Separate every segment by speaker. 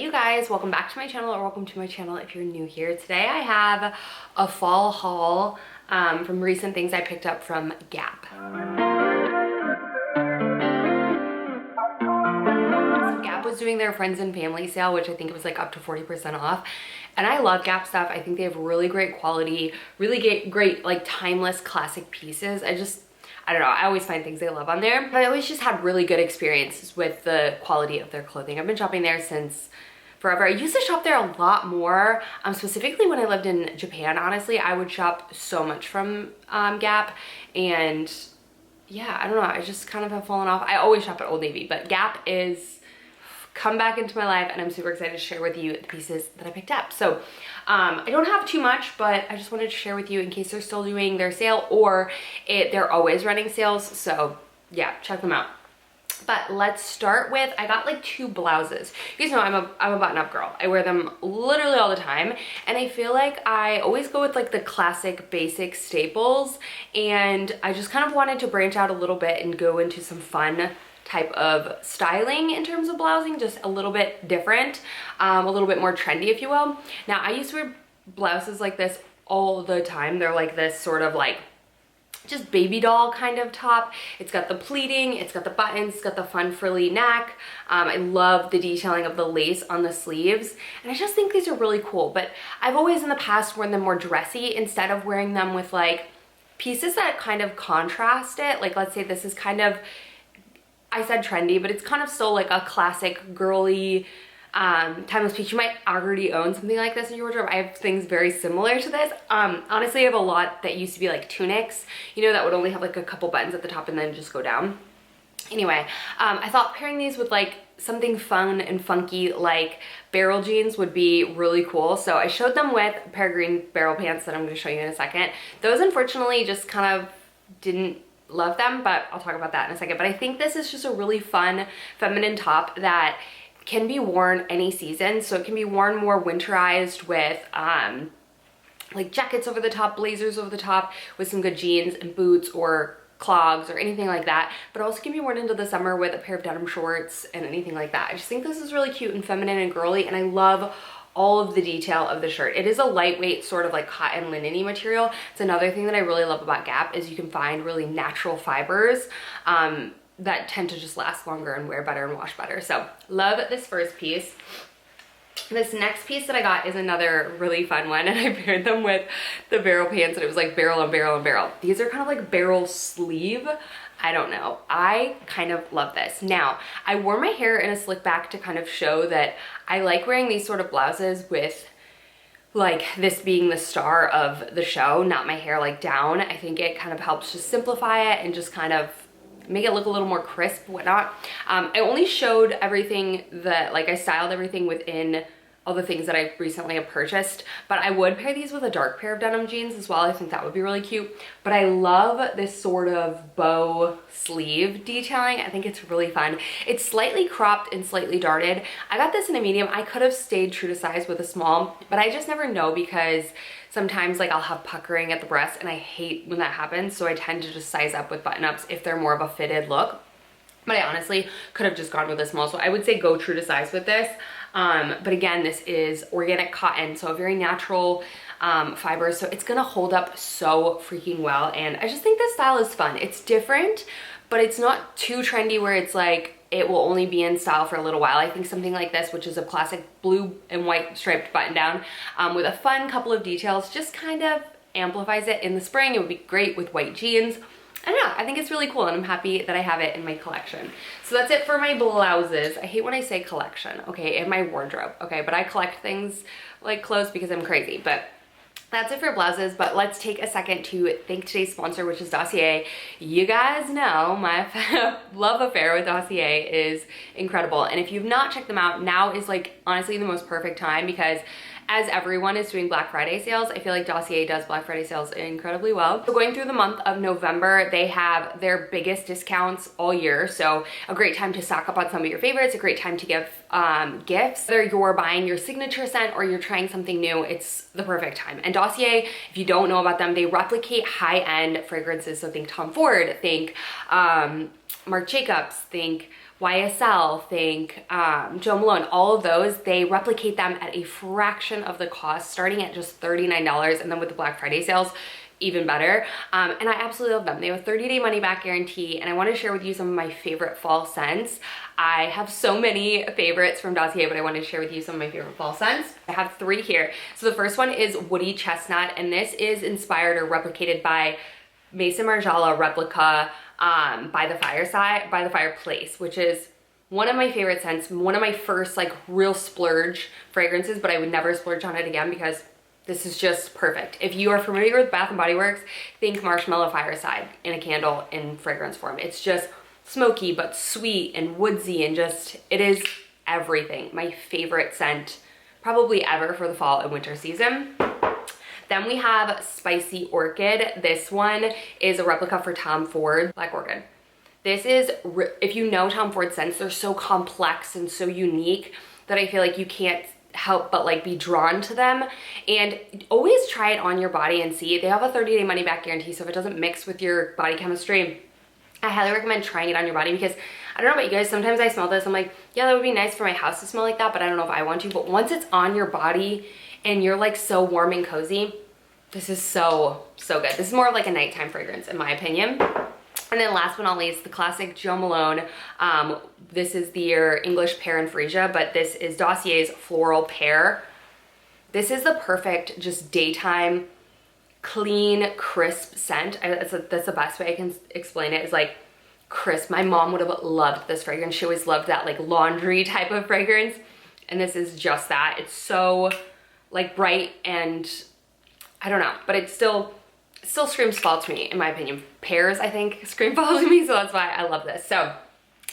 Speaker 1: you guys, welcome back to my channel, or welcome to my channel if you're new here. Today I have a fall haul from recent things I picked up from Gap. So Gap was doing their friends and family sale, which I think it was like up to 40% off. And I love Gap stuff. I think they have really great quality, really great like timeless classic pieces. I don't know, I always find things I love on there. But I always just had really good experiences with the quality of their clothing. I've been shopping there since forever. I used to shop there a lot more, specifically when I lived in Japan. Honestly, I would shop so much from Gap, and yeah, I don't know, I just kind of have fallen off. I always shop at Old Navy, but Gap is come back into my life, and I'm super excited to share with you the pieces that I picked up. So I don't have too much, but I just wanted to share with you in case they're still doing their sale, or they're always running sales. So yeah, check them out. But let's start with, I got like 2 blouses. You guys know I'm a button-up girl. I wear them literally all the time, and I feel like I always go with like the classic basic staples, and I just kind of wanted to branch out a little bit and go into some fun type of styling in terms of blousing, just a little bit different, a little bit more trendy, if you will. Now, I used to wear blouses like this all the time. They're like this sort of like just baby doll kind of top. It's got the pleating, it's got the buttons, it's got the fun frilly neck. I love the detailing of the lace on the sleeves, and I just think these are really cool. But I've always in the past worn them more dressy instead of wearing them with like pieces that kind of contrast it. Like, let's say this is kind of, I said trendy, but it's kind of still like a classic girly timeless piece. You might already own something like this in your wardrobe. I have things very similar to this. Honestly, I have a lot that used to be like tunics, you know, that would only have like a couple buttons at the top and then just go down. Anyway, I thought pairing these with like something fun and funky like barrel jeans would be really cool. So I showed them with a pair of green barrel pants that I'm going to show you in a second. Those unfortunately just kind of didn't love them, but I'll talk about that in a second. But I think this is just a really fun feminine top that can be worn any season. So it can be worn more winterized with like jackets over the top, blazers over the top, with some good jeans and boots or clogs or anything like that, but also can be worn into the summer with a pair of denim shorts and anything like that. I just think this is really cute and feminine and girly, and I love all of the detail of the shirt. It is a lightweight sort of like cotton linen-y material. It's another thing that I really love about Gap is you can find really natural fibers that tend to just last longer and wear better and wash better. So love this first piece. This next piece that I got is another really fun one, and I paired them with the barrel pants, and it was like barrel and barrel and barrel. These are kind of like barrel sleeve. I don't know. I kind of love this. Now, I wore my hair in a slick back to kind of show that I like wearing these sort of blouses with like this being the star of the show, not my hair like down. I think it kind of helps just simplify it and just kind of make it look a little more crisp, whatnot. I only showed everything that, like I styled everything within all the things that I recently have purchased, but I would pair these with a dark pair of denim jeans as well. I think that would be really cute. But I love this sort of bow sleeve detailing. I think it's really fun. It's slightly cropped and slightly darted. I got this in a medium. I could have stayed true to size with a small, but I just never know because sometimes like I'll have puckering at the breast, and I hate when that happens. So I tend to just size up with button-ups if they're more of a fitted look. But I honestly could have just gone with a small. So I would say go true to size with this. But again, this is organic cotton, so a very natural fiber. So it's gonna hold up so freaking well. And I just think this style is fun. It's different, but it's not too trendy where it's like it will only be in style for a little while. I think something like this, which is a classic blue and white striped button down with a fun couple of details, just kind of amplifies it in the spring. It would be great with white jeans. I don't know, I think it's really cool, and I'm happy that I have it in my collection. So that's it for my blouses. I hate when I say collection, okay, in my wardrobe, okay, but I collect things like clothes because I'm crazy. But that's it for blouses. But let's take a second to thank today's sponsor, which is Dossier. You guys know my love affair with Dossier is incredible, and if you've not checked them out, now is like honestly the most perfect time, because as everyone is doing Black Friday sales, I feel like Dossier does Black Friday sales incredibly well. So going through the month of November, they have their biggest discounts all year. So a great time to stock up on some of your favorites, a great time to give gifts. Whether you're buying your signature scent or you're trying something new, it's the perfect time. And Dossier, if you don't know about them, they replicate high-end fragrances. So think Tom Ford, think Marc Jacobs, think YSL, think Joe Malone, all of those, they replicate them at a fraction of the cost, starting at just $39, and then with the Black Friday sales, even better. And I absolutely love them. They have a 30-day money-back guarantee, and I want to share with you some of my favorite fall scents. I have so many favorites from Dossier, but I wanted to share with you some of my favorite fall scents. I have 3 here. So the first one is Woody Chestnut, and this is inspired or replicated by Mason Margiela replica by the fireplace, which is one of my favorite scents, one of my first like real splurge fragrances, but I would never splurge on it again because this is just perfect. If you are familiar with Bath & Body Works, think Marshmallow Fireside in a candle in fragrance form. It's just smoky but sweet and woodsy, and just, it is everything. My favorite scent probably ever for the fall and winter season. Then we have Spicy Orchid. This one is a replica for Tom Ford, Black Orchid. This is, if you know Tom Ford scents, they're so complex and so unique that I feel like you can't help but like be drawn to them. And always try it on your body and see. They have a 30-day money-back guarantee, so if it doesn't mix with your body chemistry, I highly recommend trying it on your body, because I don't know about you guys, sometimes I smell this, I'm like, yeah, that would be nice for my house to smell like that, but I don't know if I want to. But once it's on your body and you're like so warm and cozy, this is so good. This is more of like a nighttime fragrance in my opinion. And then last but not least, the classic Joe Malone. This is their English Pear and Freesia, but this is Dossier's Floral Pear. This is the perfect just daytime, clean, crisp scent. That's the best way I can explain it, is like crisp. My mom would have loved this fragrance. She always loved that like laundry type of fragrance. And this is just that. It's so like bright, and I don't know, but it still screams fall to me, in my opinion. Pears, I think, scream fall to me, so that's why I love this. So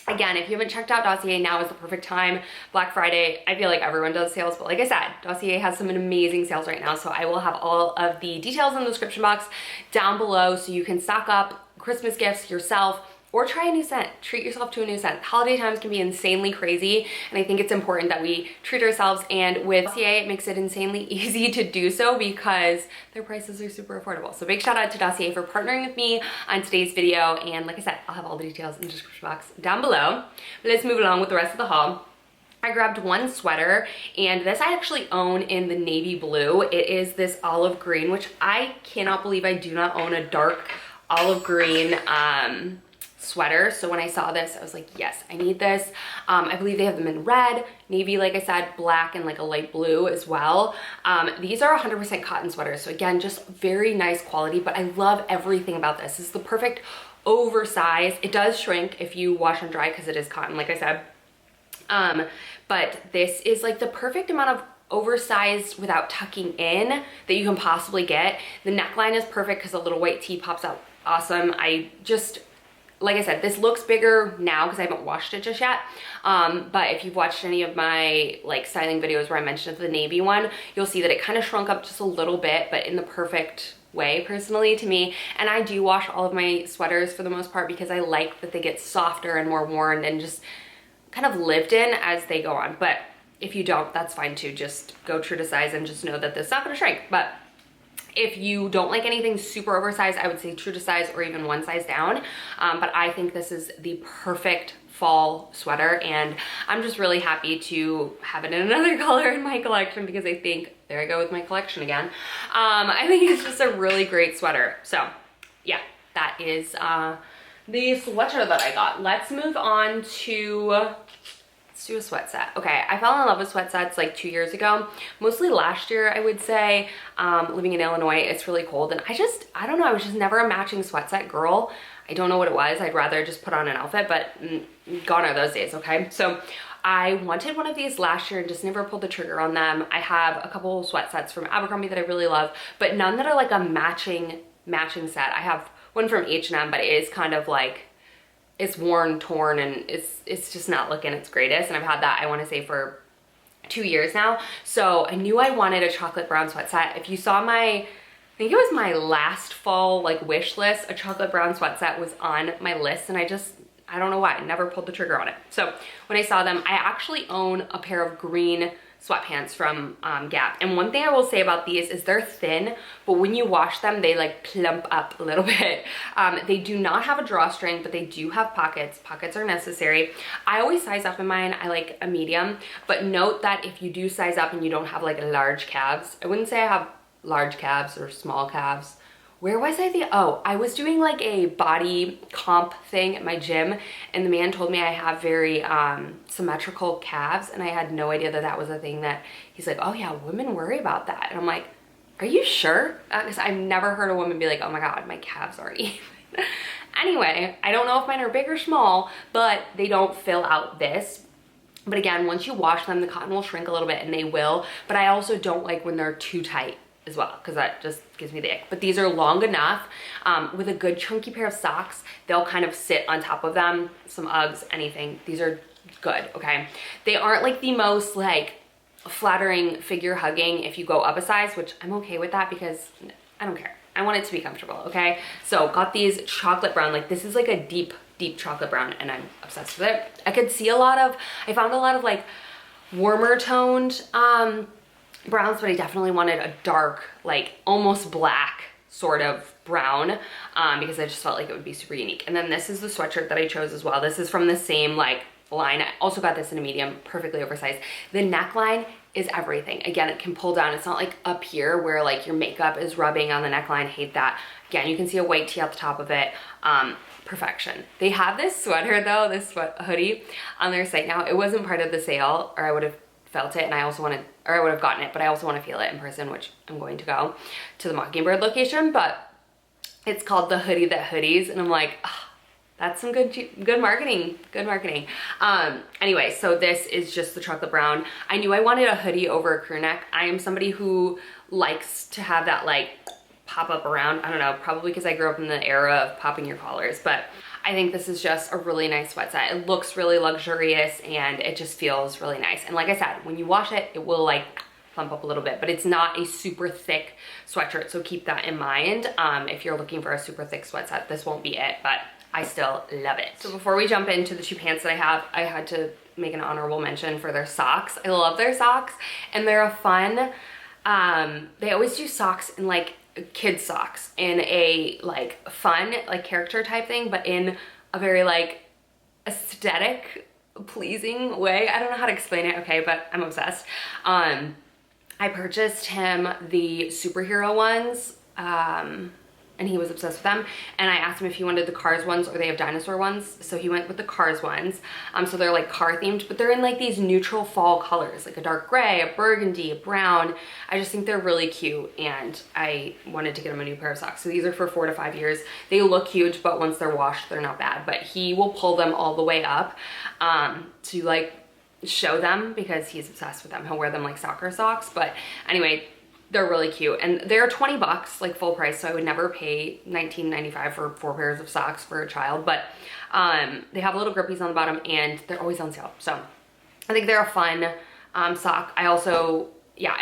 Speaker 1: again, if you haven't checked out Dossier, now is the perfect time. Black Friday, I feel like everyone does sales, but like I said, Dossier has some amazing sales right now, so I will have all of the details in the description box down below so you can stock up Christmas gifts yourself, or try a new scent. Treat yourself to a new scent. Holiday times can be insanely crazy, and I think it's important that we treat ourselves, and with Dossier, it makes it insanely easy to do so because their prices are super affordable. So big shout out to Dossier for partnering with me on today's video, and like I said, I'll have all the details in the description box down below. But let's move along with the rest of the haul. I grabbed one sweater, and this I actually own in the navy blue. It is this olive green, which I cannot believe I do not own a dark olive green sweater. So when I saw this, I was like, yes, I need this. I believe they have them in red, navy, like I said, black, and like a light blue as well. These are 100% cotton sweaters. So again, just very nice quality, but I love everything about this. This is the perfect oversize. It does shrink if you wash and dry because it is cotton, like I said. But this is like the perfect amount of oversized without tucking in that you can possibly get. The neckline is perfect because the little white tee pops out awesome. Like I said, this looks bigger now because I haven't washed it just yet. But if you've watched any of my like styling videos where I mentioned the navy one, you'll see that it kind of shrunk up just a little bit, but in the perfect way personally to me. And I do wash all of my sweaters for the most part because I like that they get softer and more worn and just kind of lived in as they go on. But if you don't, that's fine too. Just go true to size and just know that this is not gonna shrink. But if you don't like anything super oversized, I would say true to size or even one size down. But I think this is the perfect fall sweater, and I'm just really happy to have it in another color in my collection because I think, there I go with my collection again. I think it's just a really great sweater. So yeah, that is the sweater that I got. Let's move on to, let's do a sweat set. Okay, I fell in love with sweat sets like 2 years ago, mostly last year, I would say. Living in Illinois, it's really cold, and I don't know, I was just never a matching sweat set girl. I don't know what it was. I'd rather just put on an outfit, but gone are those days, okay? So I wanted one of these last year and just never pulled the trigger on them. I have a couple sweat sets from Abercrombie that I really love, but none that are like a matching set. I have one from H&M, but it is kind of like, it's worn, torn, and it's just not looking its greatest. And I've had that, I want to say, for 2 years now. So I knew I wanted a chocolate brown sweat set. If you saw my, I think it was my last fall like wish list, a chocolate brown sweat set was on my list, and I don't know why, I never pulled the trigger on it. So when I saw them, I actually own a pair of green sweatpants from Gap. And one thing I will say about these is they're thin, but when you wash them, they like plump up a little bit. They do not have a drawstring, but they do have pockets. Pockets are necessary. I always size up in mine. I like a medium, but note that if you do size up and you don't have like large calves, I wouldn't say I have large calves or small calves. Where was I? I was doing like a body comp thing at my gym, and the man told me I have very symmetrical calves, and I had no idea that that was a thing. That he's like, oh yeah, women worry about that. And I'm like, are you sure? Because I've never heard a woman be like, oh my god, my calves aren't even. Anyway, I don't know if mine are big or small, but they don't fill out this. But again, once you wash them, the cotton will shrink a little bit, and they will. But I also don't like when they're too tight as well, because that just gives me the ick. But these are long enough. With a good chunky pair of socks, they'll kind of sit on top of them. Some Uggs, anything. These are good, okay? They aren't like the most like flattering figure hugging if you go up a size, which I'm okay with that because I don't care. I want it to be comfortable, okay? So got these chocolate brown, like this is like a deep chocolate brown, and I'm obsessed with it. I found a lot of like warmer toned browns, but I definitely wanted a dark, like almost black sort of brown, because I just felt like it would be super unique. And then this is the sweatshirt that I chose as well. This is from the same like line. I also got this in a medium, perfectly oversized. The neckline is everything. Again, it can pull down. It's not like up here where like your makeup is rubbing on the neckline. Hate that. Again, you can see a white tee at the top of it. Perfection. They have this sweater though, this hoodie on their site now. It wasn't part of the sale, or I would have felt it, and I would have gotten it, but I also want to feel it in person, which I'm going to go to the Mockingbird location. But it's called the hoodie that hoodies, and I'm like, oh, that's some good marketing, anyway, so this is just the chocolate brown. I knew I wanted a hoodie over a crew neck. I am somebody who likes to have that like pop up around. I don't know, probably because I grew up in the era of popping your collars, but I think this is just a really nice sweatset. It looks really luxurious, and it just feels really nice. And like I said, when you wash it, it will like plump up a little bit, but it's not a super thick sweatshirt, so keep that in mind. If you're looking for a super thick sweatset, this won't be it, but I still love it. So before we jump into the two pants that I have, I had to make an honorable mention for their socks. I love their socks, and they're a fun, they always do socks in like kid socks in a like fun like character type thing, but in a very like aesthetic pleasing way. I don't know how to explain it, okay, but I'm obsessed. I purchased him the superhero ones, and he was obsessed with them, and I asked him if he wanted the Cars ones or they have dinosaur ones, so he went with the Cars ones. So they're like car themed, but they're in like these neutral fall colors, like a dark gray, a burgundy, a brown. I just think they're really cute, and I wanted to get him a new pair of socks. So these are for 4 to 5 years. They look huge, but once they're washed, they're not bad, but he will pull them all the way up to like show them because he's obsessed with them. He'll wear them like soccer socks, but anyway, they're really cute, and they're 20 bucks, like full price, so I would never pay $19.95 for 4 pairs of socks for a child, but they have little grippies on the bottom, and they're always on sale, so I think they're a fun sock. I also, yeah,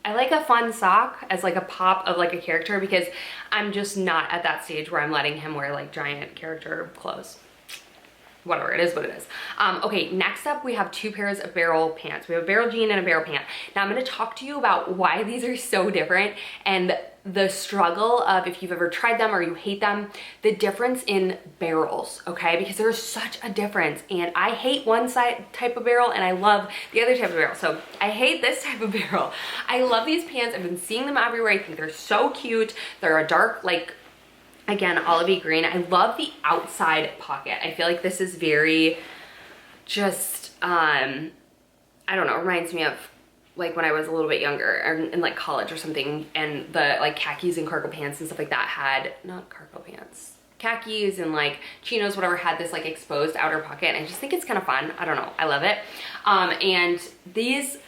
Speaker 1: I like a fun sock as like a pop of like a character, because I'm just not at that stage where I'm letting him wear like giant character clothes. Whatever, it is what it is. Okay, next up we have 2 pairs of barrel pants. We have a barrel jean and a barrel pant. Now I'm gonna talk to you about why these are so different, and the struggle of if you've ever tried them or you hate them, the difference in barrels, okay? Because there's such a difference, and I hate one type of barrel and I love the other type of barrel. So I hate this type of barrel. I love these pants. I've been seeing them everywhere. I think they're so cute. They're a dark, like, again, olivey green. I love the outside pocket. I feel like this is very just, I don't know, it reminds me of like when I was a little bit younger or in like college or something, and the like khakis and cargo pants and stuff like that had, not cargo pants, khakis and like chinos, whatever, had this like exposed outer pocket, and I just think it's kind of fun. I don't know, I love it. And these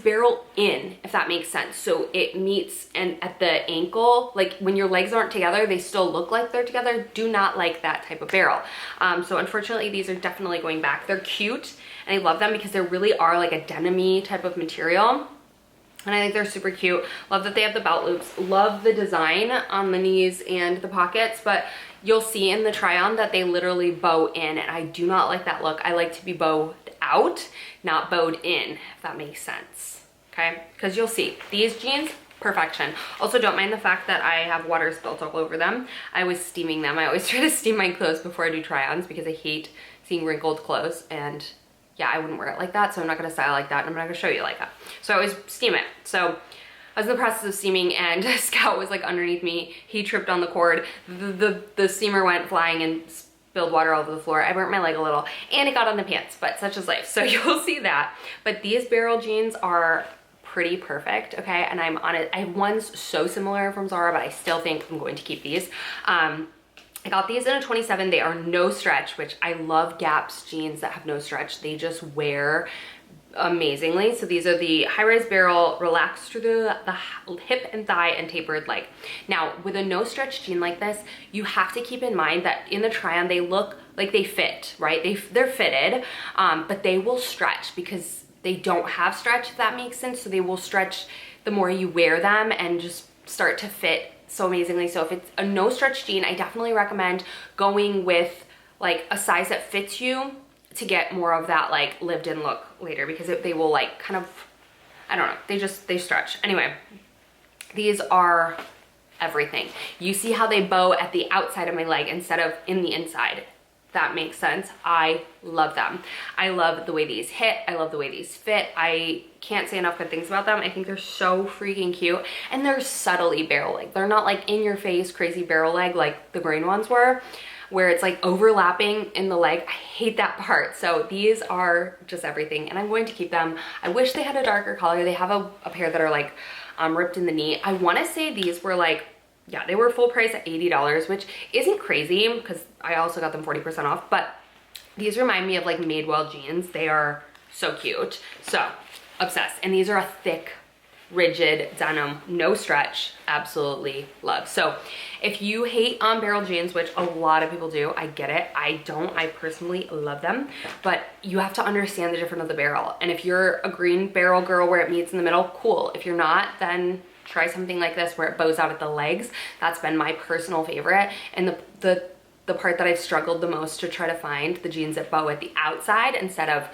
Speaker 1: barrel in, if that makes sense. So it meets and at the ankle, like when your legs aren't together, they still look like they're together. Do not like that type of barrel. So unfortunately, these are definitely going back. They're cute, and I love them because they really are like a denim-y type of material. And I think they're super cute. Love that they have the belt loops. Love the design on the knees and the pockets, but you'll see in the try on that they literally bow in, and I do not like that look. I like to be bowed out. out, not bowed in, if that makes sense, okay? Because you'll see, these jeans, perfection. Also, don't mind the fact that I have water spilt all over them. I was steaming them. I always try to steam my clothes before I do try-ons because I hate seeing wrinkled clothes, and yeah, I wouldn't wear it like that, so I'm not gonna style like that, and I'm not gonna show you like that. So I always steam it. So I was in the process of steaming, and Scout was like underneath me. He tripped on the cord. The steamer went flying and spilled water all over the floor. I burnt my leg a little, and it got on the pants, but such is life. So you'll see that. But these barrel jeans are pretty perfect, okay? And I'm on it. I have ones so similar from Zara, but I still think I'm going to keep these. I got these in a 27. They are no stretch, which I love Gap's jeans that have no stretch. They just wear amazingly. So these are the high-rise barrel, relaxed through the hip and thigh and tapered leg. Now, with a no stretch jean like this, you have to keep in mind that in the try-on, they look like they fit, right? They're fitted, but they will stretch because they don't have stretch, if that makes sense. So they will stretch the more you wear them and just start to fit so amazingly. So if it's a no stretch jean, I definitely recommend going with like a size that fits you to get more of that like lived in look later, because they will like kind of, I don't know, they stretch. Anyway, these are everything. You see how they bow at the outside of my leg instead of in the inside. That makes sense. I love them. I love the way these hit. I love the way these fit. I can't say enough good things about them. I think they're so freaking cute, and they're subtly barrel leg. They're not like in your face crazy barrel leg like the green ones were, where it's like overlapping in the leg. I hate that part. So these are just everything, and I'm going to keep them. I wish they had a darker color. They have a pair that are like ripped in the knee. I want to say these were like, yeah, they were full price at $80, which isn't crazy because I also got them 40% off, but these remind me of like Madewell jeans. They are so cute. So obsessed. And these are a thick, rigid denim, no stretch, absolutely love. So if you hate barrel jeans, which a lot of people do, I get it. I don't. I personally love them, but you have to understand the difference of the barrel. And if you're a green barrel girl where it meets in the middle, cool. If you're not, then try something like this where it bows out at the legs. That's been my personal favorite. And the part that I've struggled the most to try to find, the jeans that bow at the outside instead of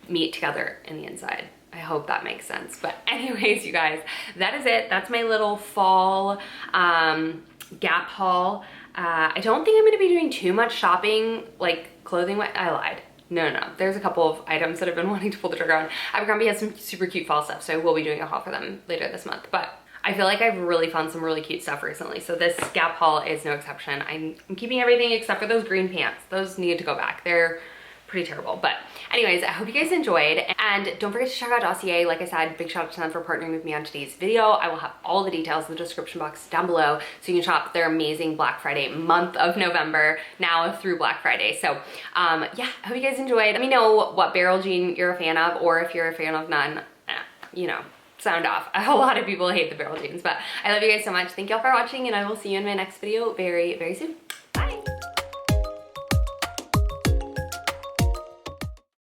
Speaker 1: meet together in the inside. I hope that makes sense. But anyways, you guys, that is it. That's my little fall Gap haul. I don't think I'm gonna be doing too much shopping, like clothing. I lied. No. There's a couple of items that I've been wanting to pull the trigger on. Abercrombie has some super cute fall stuff, so I will be doing a haul for them later this month. But I feel like I've really found some really cute stuff recently. So this Gap haul is no exception. I'm keeping everything except for those green pants. Those need to go back. They're pretty terrible. But anyways, I hope you guys enjoyed. And don't forget to check out Dossier. Like I said, big shout out to them for partnering with me on today's video. I will have all the details in the description box down below so you can shop their amazing Black Friday month of November now through Black Friday. So yeah, I hope you guys enjoyed. Let me know what barrel jean you're a fan of, or if you're a fan of none, you know, sound off. A lot of people hate the barrel jeans, but I love you guys so much. Thank y'all for watching, and I will see you in my next video very, very soon.